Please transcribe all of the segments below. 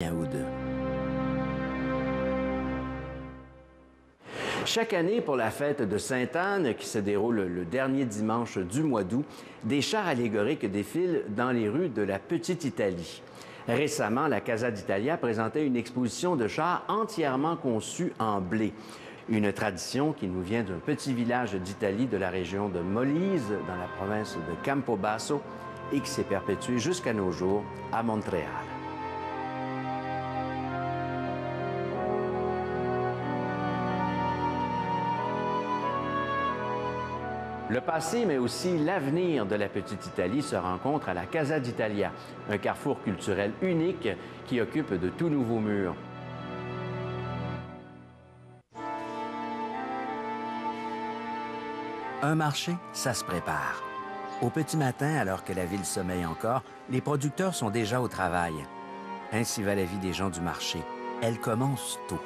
Ou deux. Chaque année, pour la fête de Sainte-Anne, qui se déroule le dernier dimanche du mois d'août, des chars allégoriques défilent dans les rues de la Petite Italie. Récemment, la Casa d'Italia présentait une exposition de chars entièrement conçus en blé. Une tradition qui nous vient d'un petit village d'Italie de la région de Molise, dans la province de Campobasso, et qui s'est perpétuée jusqu'à nos jours à Montréal. Le passé, mais aussi l'avenir de la Petite Italie se rencontrent à la Casa d'Italia, un carrefour culturel unique qui occupe de tout nouveaux murs. Un marché, ça se prépare. Au petit matin, alors que la ville sommeille encore, les producteurs sont déjà au travail. Ainsi va la vie des gens du marché. Elle commence tôt.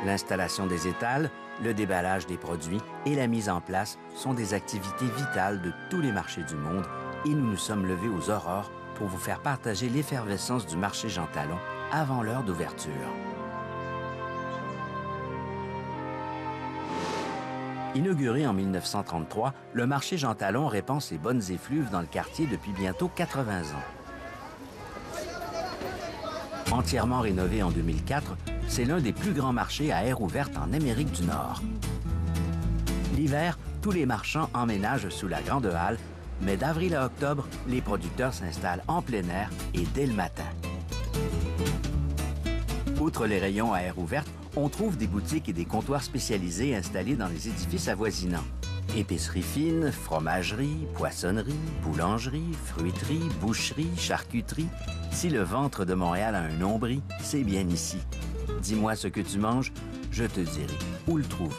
L'installation des étals, le déballage des produits et la mise en place sont des activités vitales de tous les marchés du monde et nous nous sommes levés aux aurores pour vous faire partager l'effervescence du marché Jean Talon avant l'heure d'ouverture. Inauguré en 1933, le marché Jean Talon répand ses bonnes effluves dans le quartier depuis bientôt 80 ans. Entièrement rénové en 2004, c'est l'un des plus grands marchés à air ouverte en Amérique du Nord. L'hiver, tous les marchands emménagent sous la grande halle, mais d'avril à octobre, les producteurs s'installent en plein air et dès le matin. Outre les rayons à air ouverte, on trouve des boutiques et des comptoirs spécialisés installés dans les édifices avoisinants. Épicerie fine, fromagerie, poissonnerie, boulangerie, fruiterie, boucherie, charcuterie. Si le ventre de Montréal a un nombril, c'est bien ici. Dis-moi ce que tu manges, je te dirai où le trouver.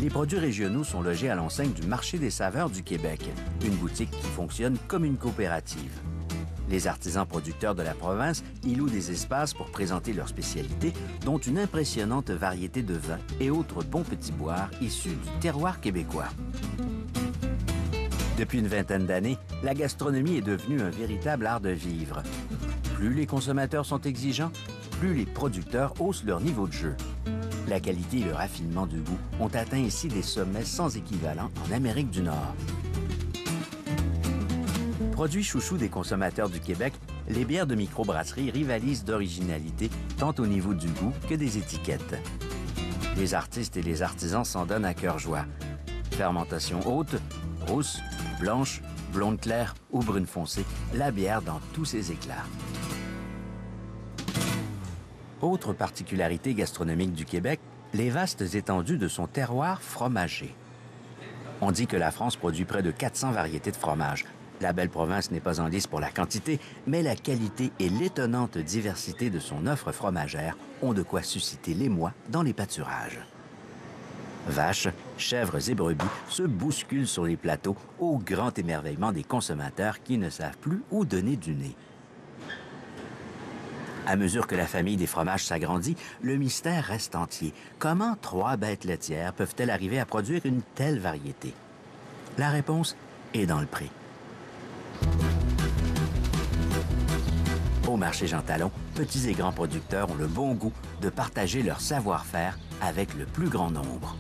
Les produits régionaux sont logés à l'enseigne du Marché des saveurs du Québec, une boutique qui fonctionne comme une coopérative. Les artisans producteurs de la province y louent des espaces pour présenter leurs spécialités, dont une impressionnante variété de vins et autres bons petits boires issus du terroir québécois. Depuis une vingtaine d'années, la gastronomie est devenue un véritable art de vivre. Plus les consommateurs sont exigeants, plus les producteurs haussent leur niveau de jeu. La qualité et le raffinement du goût ont atteint ici des sommets sans équivalent en Amérique du Nord. Produits chouchous des consommateurs du Québec, les bières de microbrasserie rivalisent d'originalité tant au niveau du goût que des étiquettes. Les artistes et les artisans s'en donnent à cœur joie. Fermentation haute, rousse, blanche, blonde claire ou brune foncée, la bière dans tous ses éclats. Autre particularité gastronomique du Québec, les vastes étendues de son terroir fromager. On dit que la France produit près de 400 variétés de fromages. La belle province n'est pas en lice pour la quantité, mais la qualité et l'étonnante diversité de son offre fromagère ont de quoi susciter l'émoi dans les pâturages. Vaches, chèvres et brebis se bousculent sur les plateaux au grand émerveillement des consommateurs qui ne savent plus où donner du nez. À mesure que la famille des fromages s'agrandit, le mystère reste entier. Comment 3 bêtes laitières peuvent-elles arriver à produire une telle variété? La réponse est dans le prix. Au marché Jean Talon, petits et grands producteurs ont le bon goût de partager leur savoir-faire avec le plus grand nombre.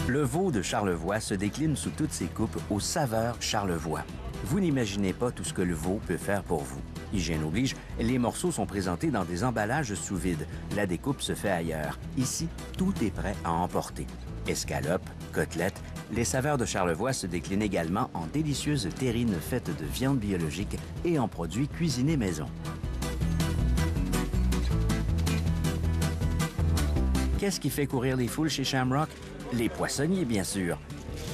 Le veau de Charlevoix se décline sous toutes ses coupes aux saveurs Charlevoix. Vous n'imaginez pas tout ce que le veau peut faire pour vous. Hygiène oblige, les morceaux sont présentés dans des emballages sous vide. La découpe se fait ailleurs. Ici, tout est prêt à emporter. Escalopes, côtelettes, les saveurs de Charlevoix se déclinent également en délicieuses terrines faites de viande biologique et en produits cuisinés maison. Qu'est-ce qui fait courir les foules chez Shamrock? Les poissonniers, bien sûr.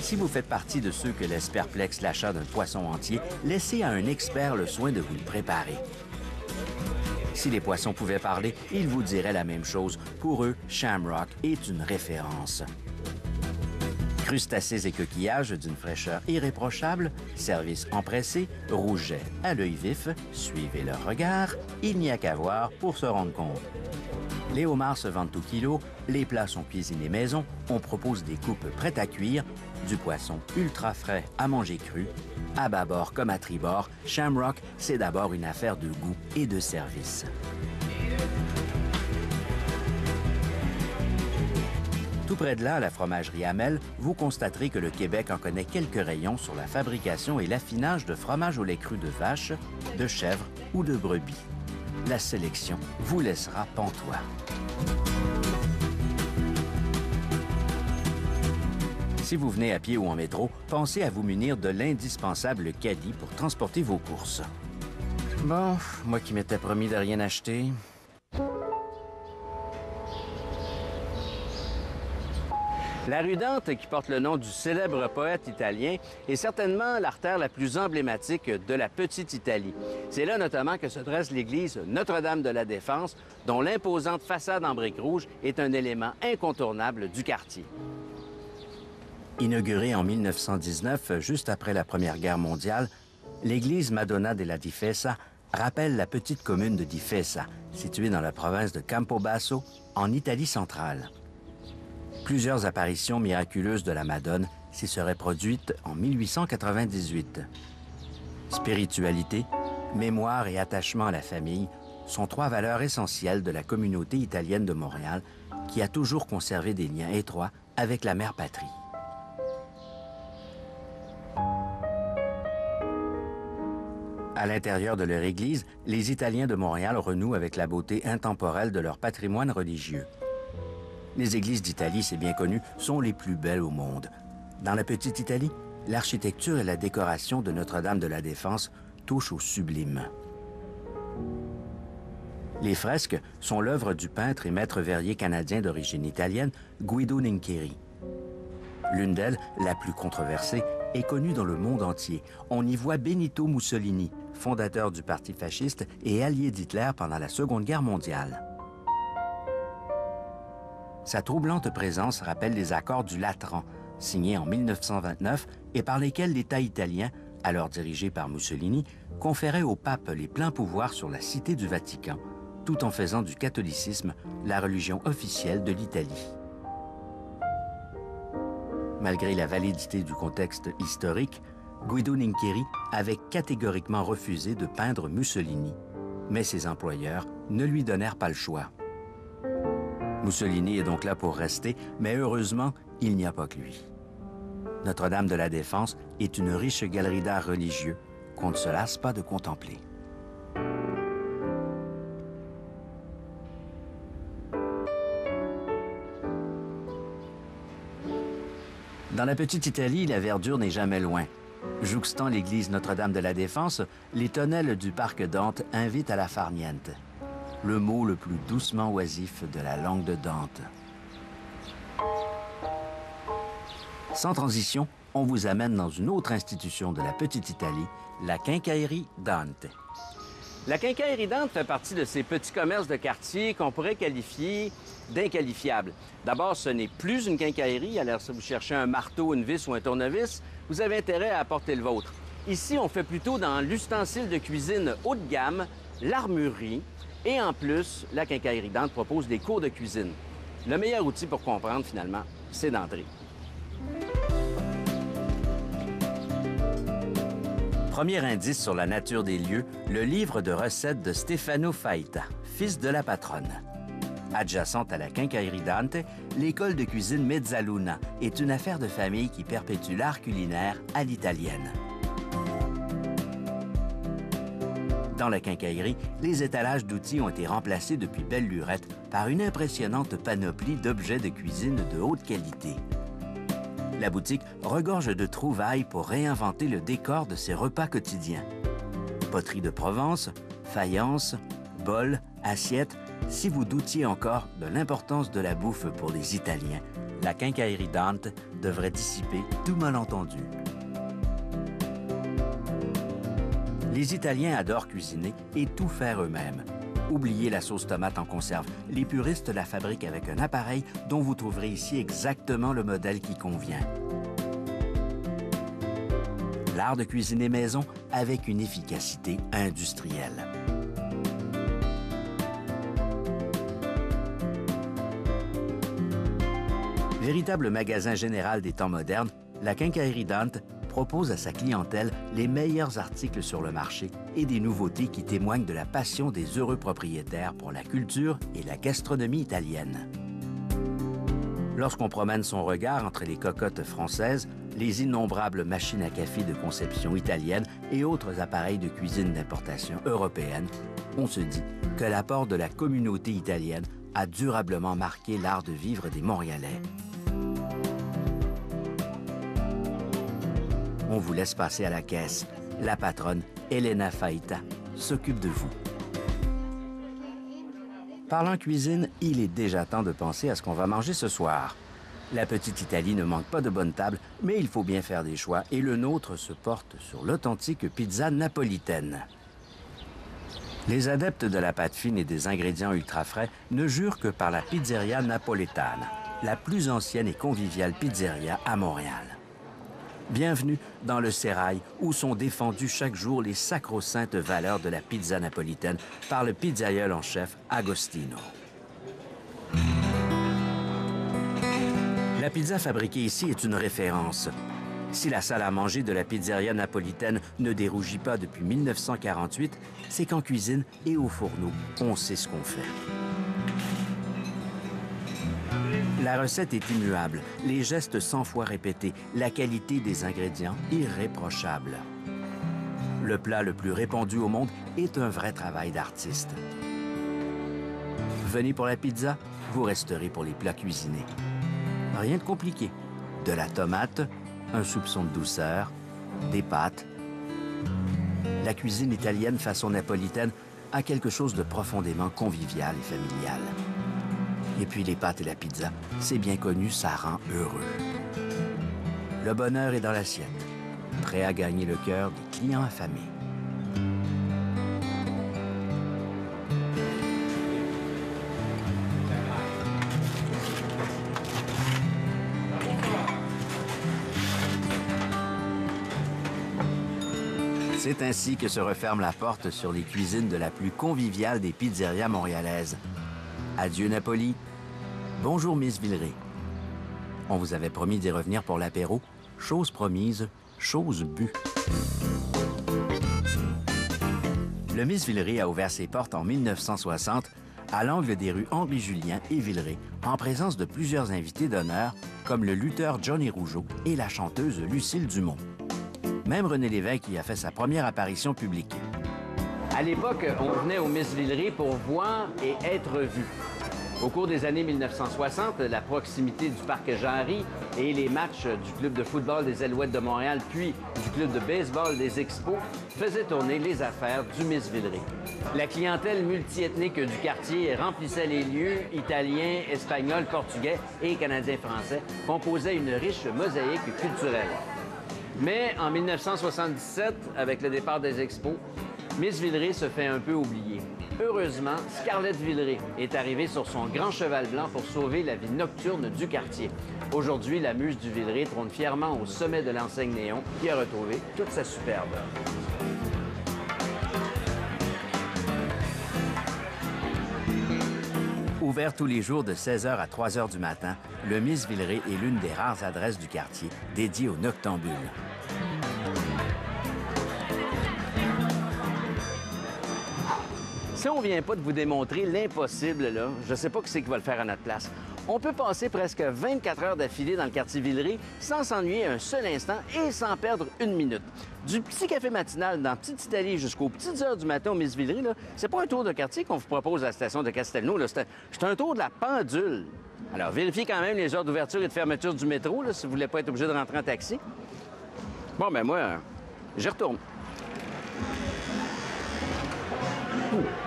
Si vous faites partie de ceux que laisse perplexe l'achat d'un poisson entier, laissez à un expert le soin de vous le préparer. Si les poissons pouvaient parler, ils vous diraient la même chose. Pour eux, Shamrock est une référence. Crustacés et coquillages d'une fraîcheur irréprochable, service empressé, rouget à l'œil vif, suivez leur regard, il n'y a qu'à voir pour se rendre compte. Les homards se vendent au kilo, les plats sont cuisinés maison, on propose des coupes prêtes à cuire, du poisson ultra frais à manger cru. À bâbord comme à tribord, Shamrock, c'est d'abord une affaire de goût et de service. Tout près de là, à la fromagerie Hamel, vous constaterez que le Québec en connaît quelques rayons sur la fabrication et l'affinage de fromage au lait cru de vache, de chèvre ou de brebis. La sélection vous laissera pantois. Si vous venez à pied ou en métro, pensez à vous munir de l'indispensable caddie pour transporter vos courses. Bon, moi qui m'étais promis de rien acheter... La rue Dante, qui porte le nom du célèbre poète italien, est certainement l'artère la plus emblématique de la Petite Italie. C'est là notamment que se dresse l'église Notre-Dame de la Défense, dont l'imposante façade en briques rouges est un élément incontournable du quartier. Inaugurée en 1919, juste après la Première Guerre mondiale, l'église Madonna della Difesa rappelle la petite commune de Difesa, située dans la province de Campobasso, en Italie centrale. Plusieurs apparitions miraculeuses de la Madone s'y seraient produites en 1898. Spiritualité, mémoire et attachement à la famille sont trois valeurs essentielles de la communauté italienne de Montréal qui a toujours conservé des liens étroits avec la mère patrie. À l'intérieur de leur église, les Italiens de Montréal renouent avec la beauté intemporelle de leur patrimoine religieux. Les églises d'Italie, c'est bien connu, sont les plus belles au monde. Dans la Petite Italie, l'architecture et la décoration de Notre-Dame de la Défense touchent au sublime. Les fresques sont l'œuvre du peintre et maître verrier canadien d'origine italienne Guido Nincheri. L'une d'elles, la plus controversée, est connue dans le monde entier. On y voit Benito Mussolini, fondateur du parti fasciste et allié d'Hitler pendant la Seconde Guerre mondiale. Sa troublante présence rappelle les accords du Latran, signés en 1929 et par lesquels l'État italien, alors dirigé par Mussolini, conférait au pape les pleins pouvoirs sur la cité du Vatican, tout en faisant du catholicisme la religion officielle de l'Italie. Malgré la validité du contexte historique, Guido Nincheri avait catégoriquement refusé de peindre Mussolini, mais ses employeurs ne lui donnèrent pas le choix. Mussolini est donc là pour rester, mais heureusement, il n'y a pas que lui. Notre-Dame de la Défense est une riche galerie d'art religieux qu'on ne se lasse pas de contempler. Dans la Petite Italie, la verdure n'est jamais loin. Jouxtant l'église Notre-Dame de la Défense, les tonnelles du parc Dante invitent à la farniente, le mot le plus doucement oisif de la langue de Dante. Sans transition, on vous amène dans une autre institution de la Petite Italie, la Quincaillerie Dante. La Quincaillerie Dante fait partie de ces petits commerces de quartier qu'on pourrait qualifier d'inqualifiables. D'abord, ce n'est plus une quincaillerie, alors si vous cherchez un marteau, une vis ou un tournevis, vous avez intérêt à apporter le vôtre. Ici, on fait plutôt dans l'ustensile de cuisine haut de gamme, l'armurerie, et en plus, la Quincaillerie Dante propose des cours de cuisine. Le meilleur outil pour comprendre, finalement, c'est d'entrer. Premier indice sur la nature des lieux, le livre de recettes de Stefano Faita, fils de la patronne. Adjacente à la Quincaillerie Dante, l'école de cuisine Mezzaluna est une affaire de famille qui perpétue l'art culinaire à l'italienne. Dans la quincaillerie, les étalages d'outils ont été remplacés depuis belle lurette par une impressionnante panoplie d'objets de cuisine de haute qualité. La boutique regorge de trouvailles pour réinventer le décor de ses repas quotidiens. Poterie de Provence, faïence, bols, assiettes, si vous doutiez encore de l'importance de la bouffe pour les Italiens, la Quincaillerie Dante devrait dissiper tout malentendu. Les Italiens adorent cuisiner et tout faire eux-mêmes. Oubliez la sauce tomate en conserve. Les puristes la fabriquent avec un appareil dont vous trouverez ici exactement le modèle qui convient. L'art de cuisiner maison avec une efficacité industrielle. Véritable magasin général des temps modernes, la Quincaillerie Dante propose à sa clientèle les meilleurs articles sur le marché et des nouveautés qui témoignent de la passion des heureux propriétaires pour la culture et la gastronomie italienne. Lorsqu'on promène son regard entre les cocottes françaises, les innombrables machines à café de conception italienne et autres appareils de cuisine d'importation européenne, on se dit que l'apport de la communauté italienne a durablement marqué l'art de vivre des Montréalais. On vous laisse passer à la caisse. La patronne, Elena Faita, s'occupe de vous. Parlant cuisine, il est déjà temps de penser à ce qu'on va manger ce soir. La petite Italie ne manque pas de bonnes tables, mais il faut bien faire des choix et le nôtre se porte sur l'authentique pizza napolitaine. Les adeptes de la pâte fine et des ingrédients ultra frais ne jurent que par la Pizzeria Napoletana, la plus ancienne et conviviale pizzeria à Montréal. Bienvenue dans le sérail où sont défendues chaque jour les sacro-saintes valeurs de la pizza napolitaine par le pizzaiole en chef Agostino. La pizza fabriquée ici est une référence. Si la salle à manger de la pizzeria napolitaine ne dérougit pas depuis 1948, c'est qu'en cuisine et au fourneau, on sait ce qu'on fait. La recette est immuable, les gestes 100 fois répétés, la qualité des ingrédients irréprochable. Le plat le plus répandu au monde est un vrai travail d'artiste. Venez pour la pizza, vous resterez pour les plats cuisinés. Rien de compliqué. De la tomate, un soupçon de douceur, des pâtes. La cuisine italienne façon napolitaine a quelque chose de profondément convivial et familial. Et puis les pâtes et la pizza, c'est bien connu, ça rend heureux. Le bonheur est dans l'assiette, prêt à gagner le cœur des clients affamés. C'est ainsi que se referme la porte sur les cuisines de la plus conviviale des pizzerias montréalaises. Adieu Napoli. Bonjour Miss Villeray. On vous avait promis d'y revenir pour l'apéro. Chose promise, chose bue. Le Miss Villeray a ouvert ses portes en 1960 à l'angle des rues Henri-Julien et Villeray, en présence de plusieurs invités d'honneur, comme le lutteur Johnny Rougeau et la chanteuse Lucille Dumont. Même René Lévesque y a fait sa première apparition publique. À l'époque, on venait au Miss Villeray pour voir et être vu. Au cours des années 1960, la proximité du parc Jean-Henri et les matchs du club de football des Alouettes de Montréal puis du club de baseball des Expos faisaient tourner les affaires du Miss Villeray. La clientèle multiethnique du quartier remplissait les lieux. Italiens, Espagnols, Portugais et Canadiens-Français composaient une riche mosaïque culturelle. Mais en 1977, avec le départ des Expos, Miss Villeray se fait un peu oublier. Heureusement, Scarlett Villeray est arrivée sur son grand cheval blanc pour sauver la vie nocturne du quartier. Aujourd'hui, la muse du Villeray trône fièrement au sommet de l'enseigne néon qui a retrouvé toute sa superbe. Ouvert tous les jours de 16h à 3h du matin, le Miss Villeray est l'une des rares adresses du quartier dédiée aux noctambules. Si on ne vient pas de vous démontrer l'impossible, là, je ne sais pas qui c'est qui va le faire à notre place. On peut passer presque 24 heures d'affilée dans le quartier Villeray sans s'ennuyer un seul instant et sans perdre une minute. Du petit café matinal dans Petite Italie jusqu'aux petites heures du matin au Miss Villeray, là, c'est pas un tour de quartier qu'on vous propose à la station de Castelnau, là, c'est un tour de la pendule. Alors, vérifiez quand même les heures d'ouverture et de fermeture du métro, là, si vous voulez pas être obligé de rentrer en taxi. Bon, ben moi, j'y retourne. Ouh.